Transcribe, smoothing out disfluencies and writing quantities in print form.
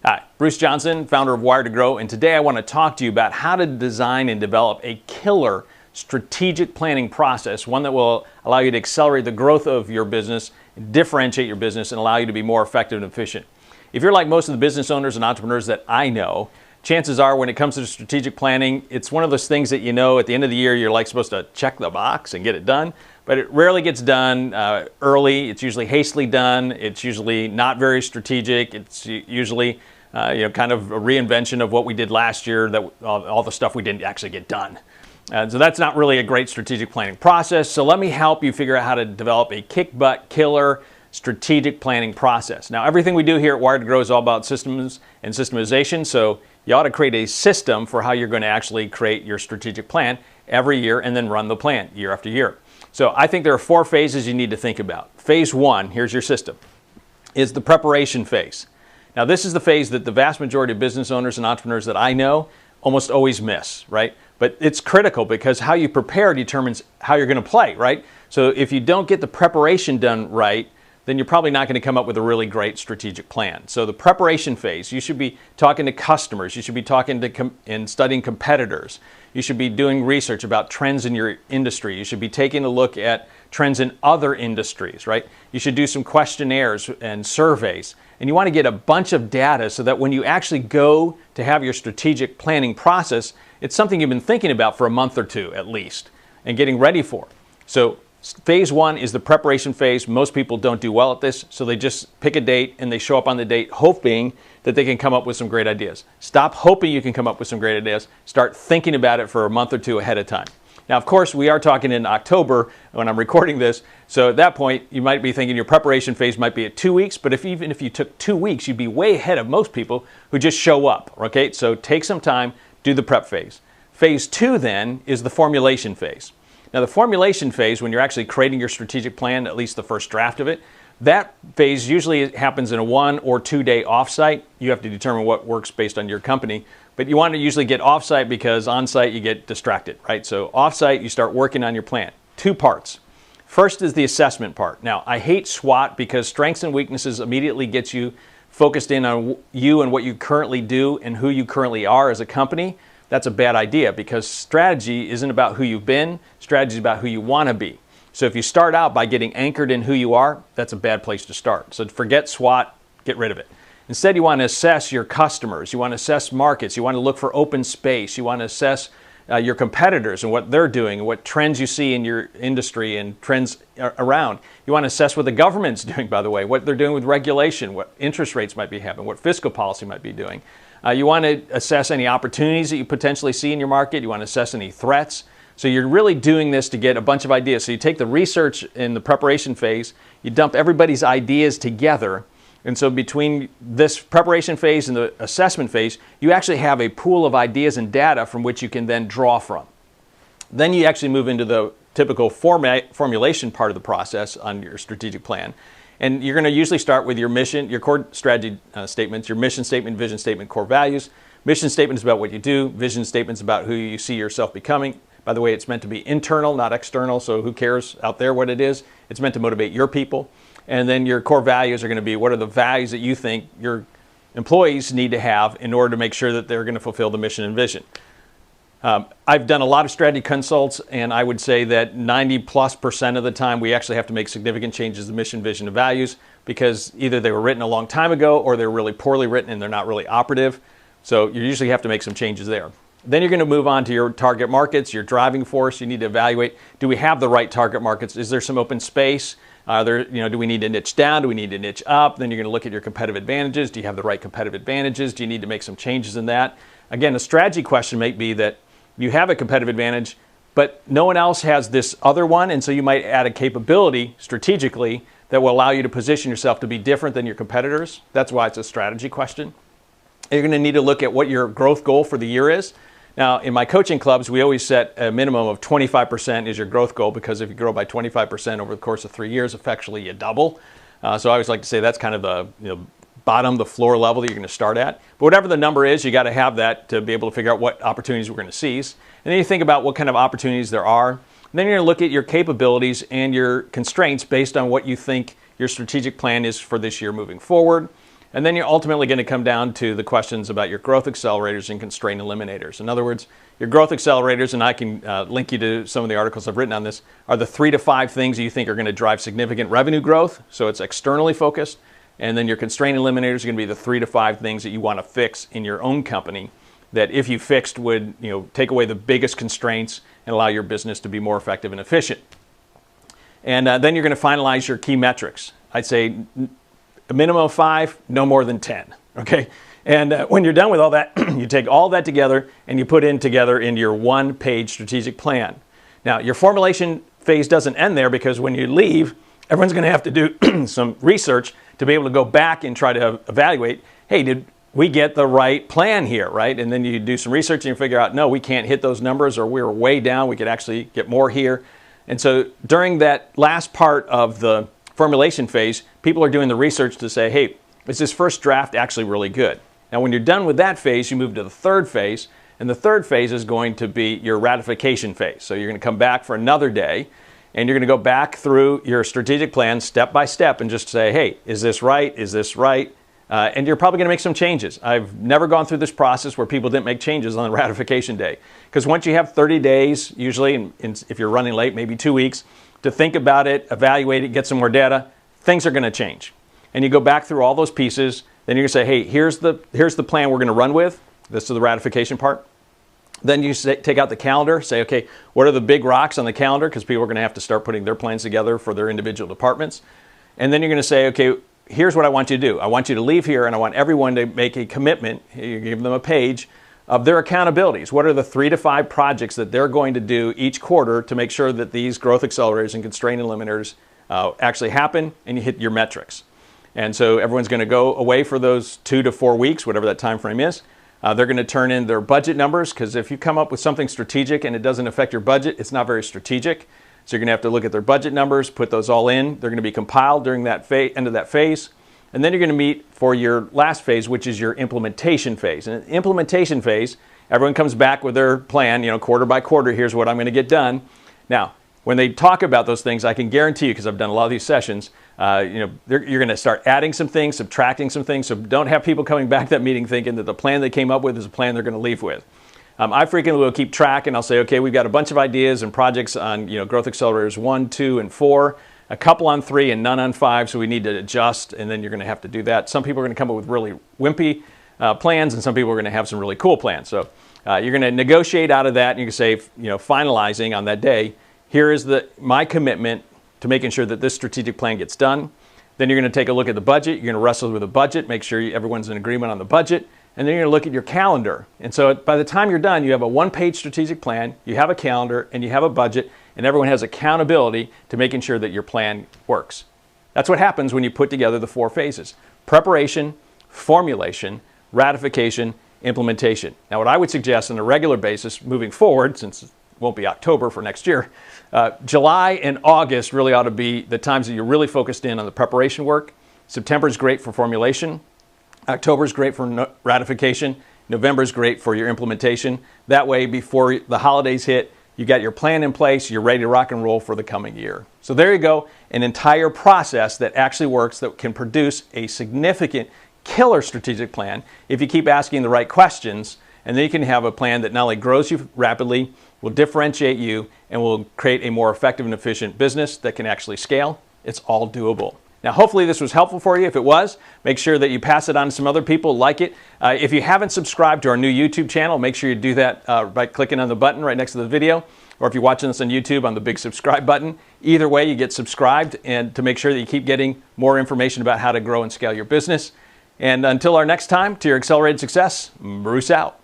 Hi, Bruce Johnson, founder of Wired to Grow, and today I want to talk to you about how to design and develop a killer strategic planning process, one that will allow you to accelerate the growth of your business, differentiate your business, and allow you to be more effective and efficient. If you're like most of the business owners and entrepreneurs that I know, chances are when it comes to strategic planning, it's one of those things that at the end of the year, you're supposed to check the box and get it done, but it rarely gets done early. It's usually hastily done. It's usually not very strategic. It's usually kind of a reinvention of what we did last year, that all the stuff we didn't actually get done. So that's not really a great strategic planning process. So let me help you figure out how to develop a kick-butt killer strategic planning process. Now, everything we do here at Wired to Grow is all about systems and systemization. So you ought to create a system for how you're going to actually create your strategic plan every year and then run the plan year after year. So I think there are 4 phases you need to think about. Phase 1, here's your system, is the preparation phase. Now, this is the phase that the vast majority of business owners and entrepreneurs that I know almost always miss, right? But it's critical because how you prepare determines how you're going to play, right? So if you don't get the preparation done right, then you're probably not going to come up with a really great strategic plan. So the preparation phase, you should be talking to customers. You should be talking to and studying competitors. You should be doing research about trends in your industry. You should be taking a look at trends in other industries, right? You should do some questionnaires and surveys. And you want to get a bunch of data so that when you actually go to have your strategic planning process, it's something you've been thinking about for a month or two at least and getting ready for. So phase 1 is the preparation phase. Most people don't do well at this, so they just pick a date and they show up on the date hoping that they can come up with some great ideas. Stop hoping you can come up with some great ideas. Start thinking about it for a month or two ahead of time. Now, of course, we are talking in October when I'm recording this, so at that point, you might be thinking your preparation phase might be at 2 weeks, but even if you took 2 weeks, you'd be way ahead of most people who just show up, okay? So take some time, do the prep phase. Phase 2 then is the formulation phase. Now, the formulation phase, when you're actually creating your strategic plan, at least the first draft of it, that phase usually happens in a 1 or 2 day offsite. You have to determine what works based on your company, but you want to usually get offsite because onsite you get distracted, right? So offsite, you start working on your plan. 2 parts. First is the assessment part. Now, I hate SWOT because strengths and weaknesses immediately gets you focused in on you and what you currently do and who you currently are as a company. That's a bad idea because strategy isn't about who you've been. Strategy is about who you want to be. So if you start out by getting anchored in who you are, that's a bad place to start. So forget SWOT, get rid of it. Instead, you want to assess your customers. You want to assess markets. You want to look for open space. You want to assess your competitors and what they're doing and what trends you see in your industry and trends around. You want to assess what the government's doing, by the way, what they're doing with regulation, what interest rates might be having, what fiscal policy might be doing. You want to assess any opportunities that you potentially see in your market. You want to assess any threats. So you're really doing this to get a bunch of ideas. So you take the research in the preparation phase, you dump everybody's ideas together, and so between this preparation phase and the assessment phase, you actually have a pool of ideas and data from which you can then draw from. Then you actually move into the typical formulation part of the process on your strategic plan. And you're going to usually start with your mission, your core strategy statements, your mission statement, vision statement, core values. Mission statement is about what you do. Vision statement is about who you see yourself becoming. By the way, it's meant to be internal, not external, so who cares out there what it is? It's meant to motivate your people. And then your core values are going to be what are the values that you think your employees need to have in order to make sure that they're going to fulfill the mission and vision. I've done a lot of strategy consults, and I would say that 90+% of the time we actually have to make significant changes to mission, vision, and values because either they were written a long time ago or they're really poorly written and they're not really operative. So you usually have to make some changes there. Then you're going to move on to your target markets, your driving force. You need to evaluate, do we have the right target markets? Is there some open space? Do we need to niche down? Do we need to niche up? Then you're going to look at your competitive advantages. Do you have the right competitive advantages? Do you need to make some changes in that? Again, a strategy question might be that you have a competitive advantage, but no one else has this other one, and so you might add a capability strategically that will allow you to position yourself to be different than your competitors. That's why it's a strategy question. You're going to need to look at what your growth goal for the year is. Now, in my coaching clubs, we always set a minimum of 25% is your growth goal because if you grow by 25% over the course of 3 years, effectively you double. So I always like to say that's kind of the bottom, the floor level that you're going to start at. But whatever the number is, you got to have that to be able to figure out what opportunities we're going to seize. And then you think about what kind of opportunities there are. And then you're going to look at your capabilities and your constraints based on what you think your strategic plan is for this year moving forward. And then you're ultimately going to come down to the questions about your growth accelerators and constraint eliminators. In other words, your growth accelerators, and I can link you to some of the articles I've written on this, are the 3 to 5 things that you think are going to drive significant revenue growth. So it's externally focused. And then your constraint eliminators are going to be the 3 to 5 things that you want to fix in your own company that if you fixed would take away the biggest constraints and allow your business to be more effective and efficient. And then you're going to finalize your key metrics. I'd say a minimum of 5, no more than 10. Okay? And when you're done with all that, you take all that together and you put it together into your one-page strategic plan. Now, your formulation phase doesn't end there because when you leave, everyone's going to have to do some research to be able to go back and try to evaluate, hey, did we get the right plan here, right? And then you do some research and you figure out, no, we can't hit those numbers, or we're way down, we could actually get more here. And so during that last part of the formulation phase, people are doing the research to say, hey, is this first draft actually really good? Now, when you're done with that phase, you move to the third phase, and the third phase is going to be your ratification phase. So you're going to come back for another day, and you're going to go back through your strategic plan step by step and just say, hey, is this right? Is this right? And you're probably going to make some changes. I've never gone through this process where people didn't make changes on the ratification day. Because once you have 30 days, usually, and if you're running late, maybe 2 weeks, to think about it, evaluate it, get some more data, things are going to change. And you go back through all those pieces, then you're going to say, hey, here's the plan we're going to run with. This is the ratification part. Then you take out the calendar, say, okay, what are the big rocks on the calendar? Because people are going to have to start putting their plans together for their individual departments. And then you're going to say, okay, here's what I want you to do. I want you to leave here and I want everyone to make a commitment. You give them a page of their accountabilities. What are the 3 to 5 projects that they're going to do each quarter to make sure that these growth accelerators and constraint eliminators actually happen and you hit your metrics. And so everyone's going to go away for those 2 to 4 weeks, whatever that time frame is. They're going to turn in their budget numbers, because if you come up with something strategic and it doesn't affect your budget, it's not very strategic. So you're going to have to look at their budget numbers, put those all in. They're going to be compiled during that end of that phase. And then you're going to meet for your last phase, which is your implementation phase. And in the implementation phase, everyone comes back with their plan, quarter by quarter, here's what I'm going to get done. Now, when they talk about those things, I can guarantee you, because I've done a lot of these sessions, you're going to start adding some things, subtracting some things. So don't have people coming back to that meeting thinking that the plan they came up with is a plan they're going to leave with. I frequently will keep track, and I'll say, okay, we've got a bunch of ideas and projects on growth accelerators 1, 2, and 4, a couple on 3, and none on 5. So we need to adjust, and then you're going to have to do that. Some people are going to come up with really wimpy plans, and some people are going to have some really cool plans. So you're going to negotiate out of that, and you can say, finalizing on that day, here is my commitment to making sure that this strategic plan gets done. Then you're going to take a look at the budget. You're going to wrestle with the budget, make sure everyone's in agreement on the budget. And then you're going to look at your calendar. And so by the time you're done, you have a one-page strategic plan, you have a calendar, and you have a budget, and everyone has accountability to making sure that your plan works. That's what happens when you put together the 4 phases: preparation, formulation, ratification, implementation. Now, what I would suggest on a regular basis moving forward, since it won't be October for next year, July and August really ought to be the times that you're really focused in on the preparation work. September is great for formulation. October is great for ratification. November is great for your implementation. That way, before the holidays hit, you got your plan in place, you're ready to rock and roll for the coming year. So there you go, an entire process that actually works, that can produce a significant killer strategic plan if you keep asking the right questions, and then you can have a plan that not only grows you rapidly, will differentiate you, and will create a more effective and efficient business that can actually scale. It's all doable. Now, hopefully this was helpful for you. If it was, make sure that you pass it on to some other people like it. If you haven't subscribed to our new YouTube channel, make sure you do that by clicking on the button right next to the video. Or if you're watching this on YouTube, on the big subscribe button. Either way, you get subscribed, and to make sure that you keep getting more information about how to grow and scale your business. And until our next time, to your accelerated success, Bruce out.